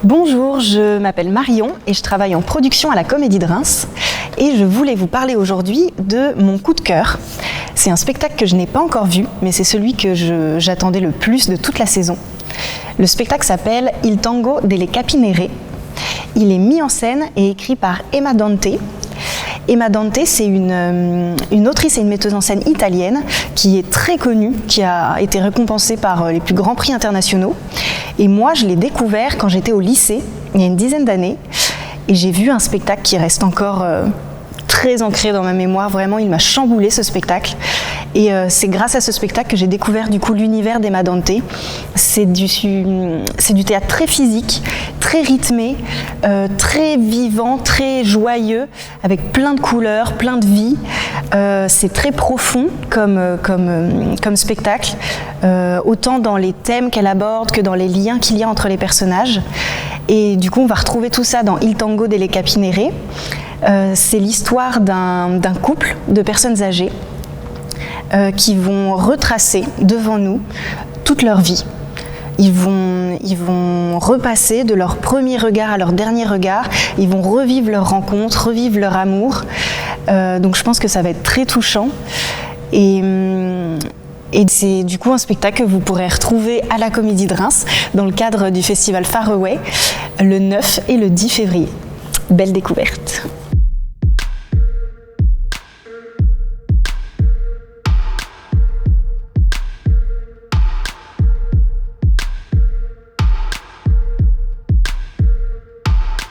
Bonjour, je m'appelle Marion et je travaille en production à la Comédie de Reims et je voulais vous parler aujourd'hui de mon coup de cœur. C'est un spectacle que je n'ai pas encore vu, mais c'est celui que j'attendais le plus de toute la saison. Le spectacle s'appelle Il Tango delle Capinere. Il est mis en scène et écrit par Emma Dante. Emma Dante, c'est une autrice et une metteuse en scène italienne qui est très connue, qui a été récompensée par les plus grands prix internationaux. Et moi, je l'ai découvert quand j'étais au lycée, il y a une dizaine d'années, et j'ai vu un spectacle qui reste encore très ancré dans ma mémoire. Vraiment, il m'a chamboulé ce spectacle. Et c'est grâce à ce spectacle que j'ai découvert du coup l'univers d'Emma Dante. C'est du théâtre très physique, très rythmé, très vivant, très joyeux, avec plein de couleurs, plein de vie. C'est très profond comme spectacle, autant dans les thèmes qu'elle aborde que dans les liens qu'il y a entre les personnages. Et du coup, on va retrouver tout ça dans Il Tango delle Capinere. C'est l'histoire d'un couple de personnes âgées qui vont retracer devant nous toute leur vie. Ils vont repasser de leur premier regard à leur dernier regard, ils vont revivre leur rencontre, revivre leur amour. Donc je pense que ça va être très touchant. Et c'est du coup un spectacle que vous pourrez retrouver à la Comédie de Reims dans le cadre du festival Far Away le 9 et le 10 février. Belle découverte.